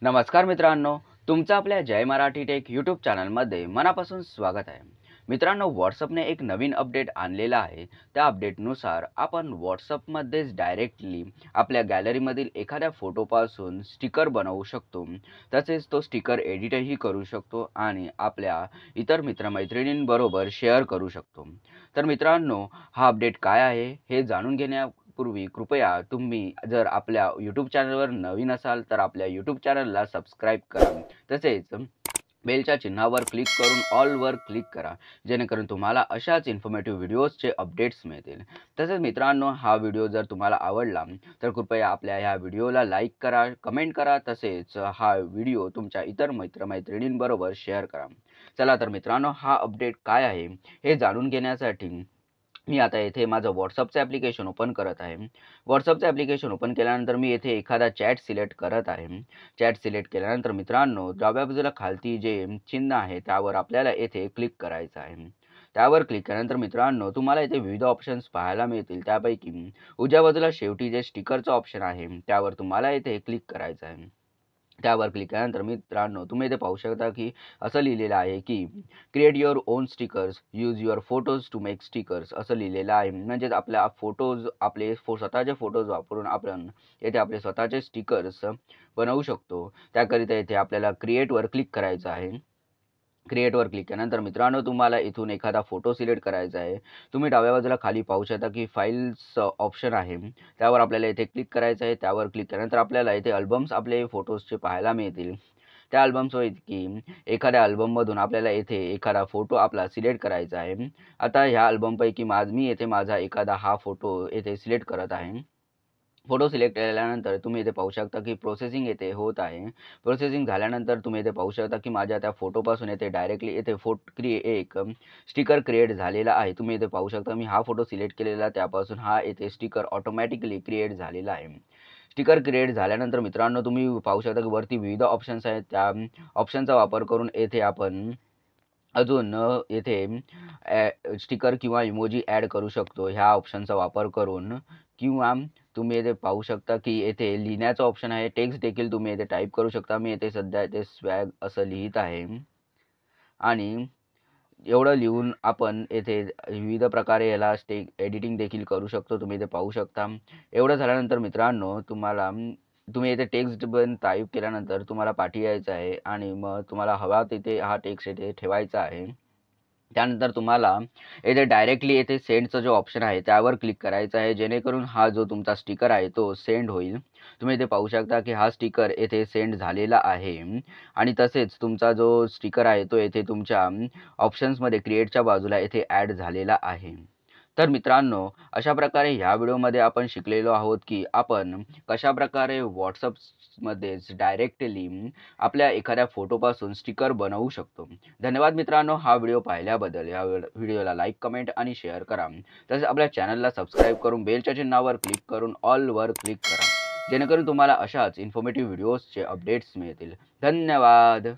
नमस्कार मित्रांनो, तुमचं आपल्या जय मराठी टेक यूट्यूब चॅनलमध्ये मनापासून स्वागत आहे. मित्रांनो, व्हॉट्सअपने एक नवीन अपडेट आणलेला आहे. त्या अपडेटनुसार आपण व्हॉट्सअपमध्येच डायरेक्टली आपल्या गॅलरीमधील एखाद्या फोटोपासून स्टिकर बनवू शकतो. तसेच तो स्टिकर एडिटही करू शकतो आणि आपल्या इतर मित्रमैत्रिणींबरोबर शेअर करू शकतो. तर मित्रांनो, हा अपडेट काय आहे हे जाणून घेण्यापूर्वी कृपया तुम्ही जर आपल्या यूट्यूब चॅनलवर नवीन असाल तर आपल्या यूट्यूब चॅनलला सबस्क्राईब करा. तसेच बेलच्या चिन्हावर क्लिक करून ऑलवर क्लिक करा, जेणेकरून तुम्हाला अशाच इन्फॉर्मेटिव्ह व्हिडिओजचे अपडेट्स मिळतील. तसेच मित्रांनो, हा व्हिडिओ जर तुम्हाला आवडला तर कृपया आपल्या ह्या व्हिडिओला लाईक करा, कमेंट करा. तसेच हा व्हिडिओ तुमच्या इतर मित्रमैत्रिणींबरोबर शेअर करा. चला तर मित्रांनो, हा अपडेट काय आहे हे जाणून घेण्यासाठी मी आता येथे माझं WhatsAppचं ॲप्लिकेशन ओपन करत आहे. WhatsAppचं ॲप्लिकेशन ओपन केल्यानंतर मी येथे एखादा चॅट सिलेक्ट करत आहे. चॅट सिलेक्ट केल्यानंतर मित्रांनो, डाव्या बाजूला खालती जे चिन्ह आहे त्यावर आपल्याला येथे क्लिक करायचं आहे. त्यावर क्लिक केल्यानंतर मित्रांनो, तुम्हाला इथे विविध ऑप्शन्स पाहायला मिळतील. त्यापैकी उजव्या बाजूला शेवटी जे स्टिकरचं ऑप्शन आहे त्यावर तुम्हाला येथे क्लिक करायचं आहे. त्यावर क्लिक केल्यानंतर मित्रांनो, तुम्ही इथे पाहू शकता की असं लिहिलेलं आहे की create your own stickers, use your photos to make stickers असं लिहिलेलं आहे. म्हणजेच आपल्या फोटोज स्वतःचे फोटोज वापरून आपण येथे आपले स्वतःचे स्टिकर्स बनवू शकतो. त्याकरिता इथे आपल्याला क्रिएटवर क्लिक करायचं आहे. क्रिएटवर क्लिक केल्यानंतर मित्रांनो, तुम्हाला इथून एखादा फोटो सिलेक्ट करायचा आहे. तुम्ही डाव्या बाजूला खाली पाहू शकता की फाईल्स ऑप्शन आहे. त्यावर आपल्याला इथे क्लिक करायचं आहे. त्यावर क्लिक केल्यानंतर आपल्याला इथे अल्बम्स आपले फोटोजचे पाहायला मिळतील. त्या अल्बम्सपैकी एखाद्या अल्बममधून आपल्याला येथे एखादा फोटो आपला सिलेक्ट करायचा आहे. आता ह्या अल्बमपैकी मी येथे माझा एखादा हा फोटो येथे सिलेक्ट करत आहे. फोटो सिलेक्ट केल्यानंतर तुम्ही इथे पाहू शकता की प्रोसेसिंग येथे होत आहे. प्रोसेसिंग झाल्यानंतर तुम्ही इथे पाहू शकता की माझ्या त्या फोटोपासून येथे डायरेक्टली येथे एक स्टिकर क्रिएट झालेला आहे. तुम्ही इथे पाहू शकता मी हा फोटो सिलेक्ट केलेला, त्यापासून हा येथे स्टिकर ऑटोमॅटिकली क्रिएट झालेला आहे. स्टिकर क्रिएट झाल्यानंतर मित्रांनो, तुम्ही पाहू शकता की वरती विविध ऑप्शन्स आहेत. त्या ऑप्शनचा वापर करून येथे आपण अजून येथे स्टिकर किंवा इमोजी ॲड करू शकतो ह्या ऑप्शनचा वापर करून. किंवा तुम्ही येथे पाहू शकता की येथे लिहिण्याचं ऑप्शन आहे. टेक्स्ट देखील तुम्ही येथे टाईप करू शकता. मी येथे सध्या इथे स्वॅग असं लिहित आहे आणि एवढं लिहून आपण येथे विविध प्रकारे याला एडिटिंग देखील करू शकतो. तुम्ही इथे पाहू शकता. एवढं झाल्यानंतर मित्रांनो, तुम्ही येथे टेक्स्ट पण टाईप केल्यानंतर तुम्हाला पाठी यायचं आहे आणि मग तुम्हाला हवा तिथे हा टेक्स्ट येथे ठेवायचा आहे. त्यानंतर तुम्हाला येथे डायरेक्टली येथे सेंडचा जो ऑप्शन आहे त्यावर क्लिक करायचं आहे, जेणेकरून हा जो तुमचा स्टिकर आहे तो सेंड होईल. तुम्ही इथे पाहू शकता की हा स्टिकर येथे सेंड झालेला आहे आणि तसेच तुमचा जो स्टिकर आहे तो येथे तुमच्या ऑप्शन्समध्ये क्रिएटच्या बाजूला येथे ॲड झालेला आहे. तर मित्रांनो, अशा प्रकारे ह्या व्हिडिओमध्ये आपण शिकलेलो आहोत की आपण कशाप्रकारे WhatsAppमध्येच डायरेक्टली आपल्या एखाद्या फोटोपासून स्टिकर बनवू शकतो. धन्यवाद मित्रांनो, हा व्हिडिओ पाहिल्याबद्दल. या व्हिडिओला लाईक, कमेंट आणि शेअर करा. तसेच आपल्या चॅनलला सबस्क्राईब करून बेलच्या चिन्हावर क्लिक करून ऑलवर क्लिक करा, जेणेकरून तुम्हाला अशाच इन्फॉर्मेटिव्ह व्हिडिओजचे अपडेट्स मिळतील. धन्यवाद.